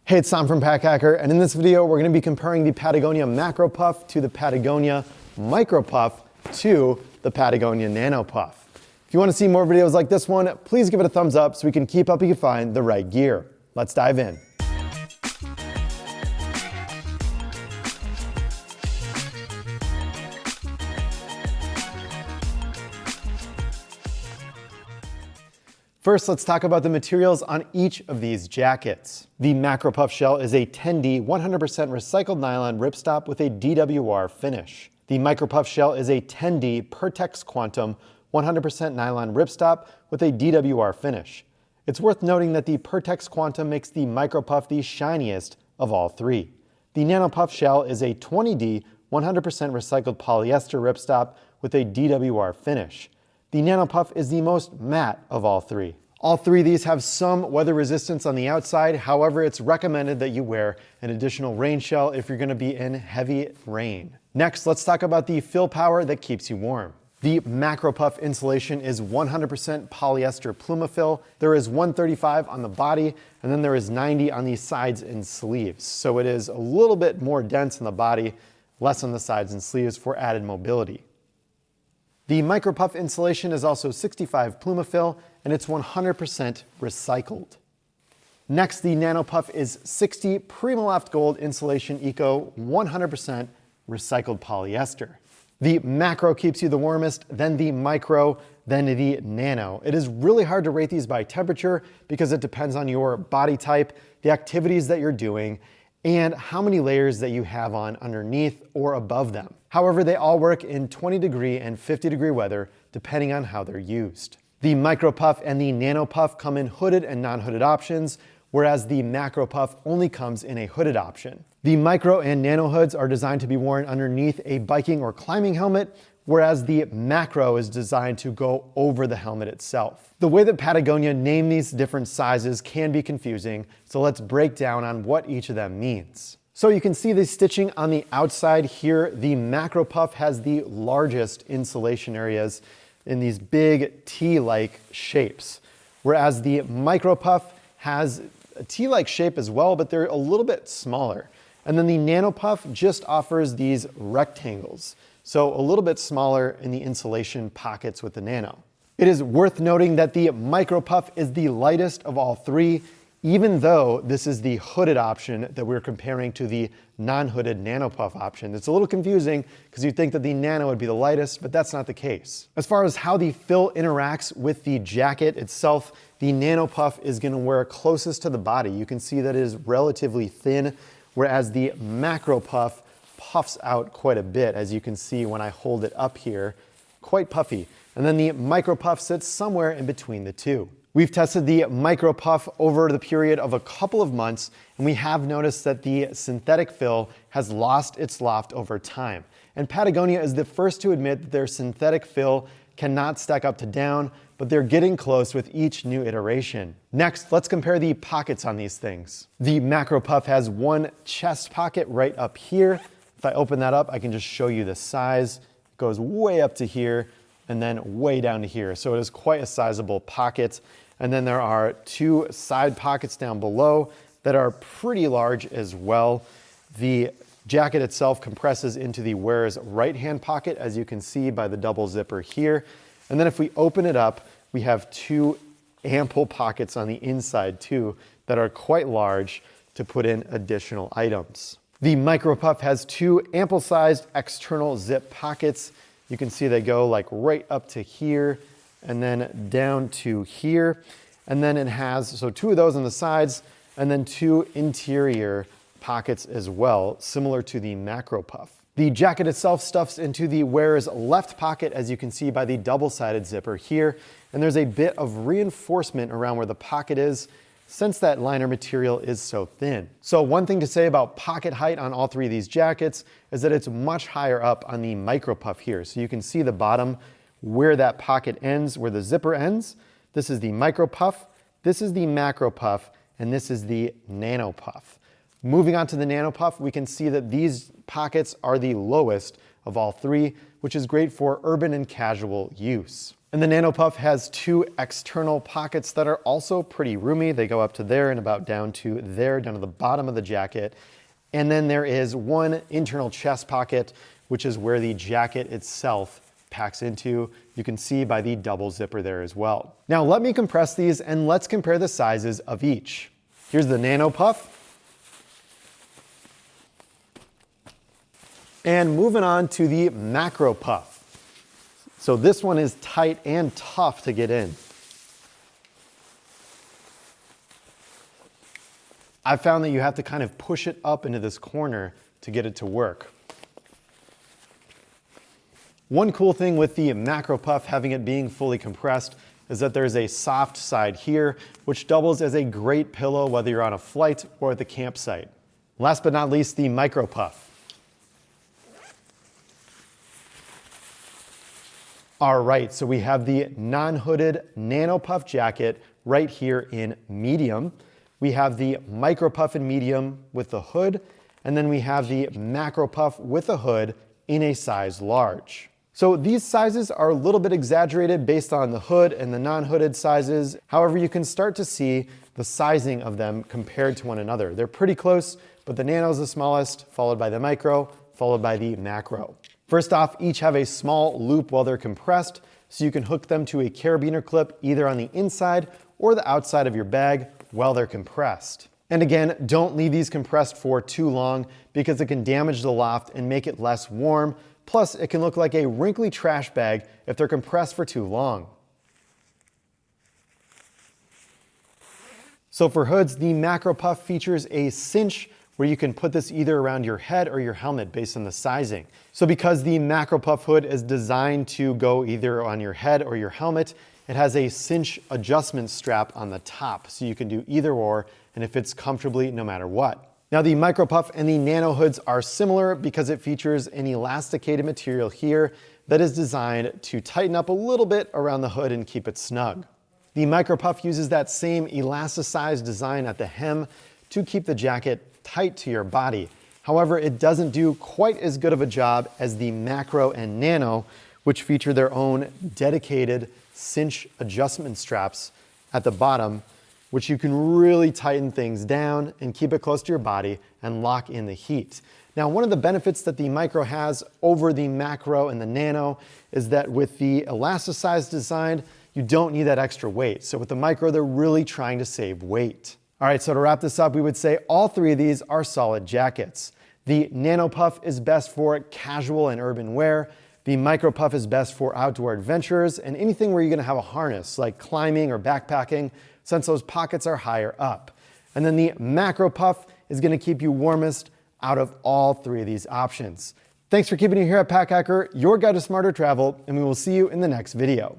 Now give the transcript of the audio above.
Hey, it's Tom from Pack Hacker, and in this video we're going to be comparing the Patagonia Macro Puff to the Patagonia Micro Puff to the Patagonia Nano Puff. If you want to see more videos like this one, please give it a thumbs up so we can keep helping you find the right gear. Let's dive in. First, let's talk about the materials on each of these jackets. The Macro Puff shell is a 10D 100% recycled nylon ripstop with a DWR finish. The Micro Puff shell is a 10D Pertex Quantum 100% nylon ripstop with a DWR finish. It's worth noting that the Pertex Quantum makes the Micro Puff the shiniest of all three. The Nano Puff shell is a 20D 100% recycled polyester ripstop with a DWR finish. The Nano Puff is the most matte of all three. All three of these have some weather resistance on the outside. However, it's recommended that you wear an additional rain shell if you're going to be in heavy rain. Next, let's talk about the fill power that keeps you warm. The Macro Puff insulation is 100% polyester Plumafill. There is 135 on the body, and then there is 90 on the sides and sleeves. So it is a little bit more dense on the body, less on the sides and sleeves for added mobility. The Micro Puff insulation is also 65 Plumafill, and it's 100% recycled. Next, the Nano Puff is 60 PrimaLoft Gold Insulation Eco 100% recycled polyester. The Macro keeps you the warmest, then the Micro, then the Nano. It is really hard to rate these by temperature because it depends on your body type, the activities that you're doing, and how many layers that you have on underneath or above them. However, they all work in 20-degree and 50-degree weather depending on how they're used. The Micro Puff and the Nano Puff come in hooded and non-hooded options, whereas the Macro Puff only comes in a hooded option. The Micro and Nano hoods are designed to be worn underneath a biking or climbing helmet, whereas the Macro is designed to go over the helmet itself. The way that Patagonia named these different sizes can be confusing, so let's break down on what each of them means. So you can see the stitching on the outside here. The Macro Puff has the largest insulation areas in these big T-like shapes, whereas the Micro Puff has a T-like shape as well, but they're a little bit smaller. And then the Nano Puff just offers these rectangles, so a little bit smaller in the insulation pockets with the Nano. It is worth noting that the Micro Puff is the lightest of all three, even though this is the hooded option that we're comparing to the non-hooded Nano Puff option. It's a little confusing because you'd think that the Nano would be the lightest, but that's not the case. As far as how the fill interacts with the jacket itself, the Nano Puff is going to wear closest to the body. You can see that it is relatively thin, whereas the Macro Puff puffs out quite a bit, as you can see when I hold it up here, quite puffy. And then the Micro Puff sits somewhere in between the two. We've tested the Micro Puff over the period of a couple of months, and we have noticed that the synthetic fill has lost its loft over time. And Patagonia is the first to admit that their synthetic fill cannot stack up to down, but they're getting close with each new iteration. Next, let's compare the pockets on these things. The Macro Puff has one chest pocket right up here. If I open that up, I can just show you the size. It goes way up to here and then way down to here. So it is quite a sizable pocket. And then there are two side pockets down below that are pretty large as well. The jacket itself compresses into the wearer's right-hand pocket, as you can see by the double zipper here. And then if we open it up, we have two ample pockets on the inside too that are quite large to put in additional items. The Micro Puff has two ample-sized external zip pockets. You can see they go like right up to here and then down to here. And then it has, so two of those on the sides and then two interior pockets as well, similar to the Macro Puff. The jacket itself stuffs into the wearer's left pocket, as you can see by the double-sided zipper here. And there's a bit of reinforcement around where the pocket is, since that liner material is so thin. So one thing to say about pocket height on all three of these jackets is that it's much higher up on the Micro Puff here. So you can see the bottom where that pocket ends, where the zipper ends. This is the Micro Puff, this is the Macro Puff, and this is the Nano Puff. Moving on to the Nano Puff, we can see that these pockets are the lowest of all three, which is great for urban and casual use. And the Nano Puff has two external pockets that are also pretty roomy. They go up to there and about down to there, down to the bottom of the jacket. And then there is one internal chest pocket, which is where the jacket itself packs into. You can see by the double zipper there as well. Now let me compress these and let's compare the sizes of each. Here's the Nano Puff. And moving on to the Macro Puff. So this one is tight and tough to get in. I found that you have to kind of push it up into this corner to get it to work. One cool thing with the Macro Puff having it being fully compressed is that there's a soft side here, which doubles as a great pillow whether you're on a flight or at the campsite. Last but not least, the Micro Puff. All right, so we have the non-hooded Nano Puff jacket right here in medium. We have the Micro Puff in medium with the hood, and then we have the Macro Puff with a hood in a size large. So these sizes are a little bit exaggerated based on the hood and the non-hooded sizes. However, you can start to see the sizing of them compared to one another. They're pretty close, but the Nano is the smallest, followed by the Micro, followed by the Macro. First off, each have a small loop while they're compressed, so you can hook them to a carabiner clip either on the inside or the outside of your bag while they're compressed. And again, don't leave these compressed for too long because it can damage the loft and make it less warm. Plus, it can look like a wrinkly trash bag if they're compressed for too long. So for hoods, the Macro Puff features a cinch where you can put this either around your head or your helmet based on the sizing. So because the Macro Puff hood is designed to go either on your head or your helmet, it has a cinch adjustment strap on the top, so you can do either or, and it fits comfortably no matter what. Now the Micro Puff and the Nano hoods are similar because it features an elasticated material here that is designed to tighten up a little bit around the hood and keep it snug. The Micro Puff uses that same elasticized design at the hem to keep the jacket tight to your body. However, it doesn't do quite as good of a job as the Macro and Nano, which feature their own dedicated cinch adjustment straps at the bottom, which you can really tighten things down and keep it close to your body and lock in the heat. Now, one of the benefits that the Micro has over the Macro and the Nano is that with the elasticized design, you don't need that extra weight. So with the Micro, they're really trying to save weight. All right, so to wrap this up, we would say all three of these are solid jackets. The Nano Puff is best for casual and urban wear. The Micro Puff is best for outdoor adventures and anything where you're gonna have a harness, like climbing or backpacking, since those pockets are higher up. And then the Macro Puff is gonna keep you warmest out of all three of these options. Thanks for keeping it here at Pack Hacker, your guide to smarter travel, and we will see you in the next video.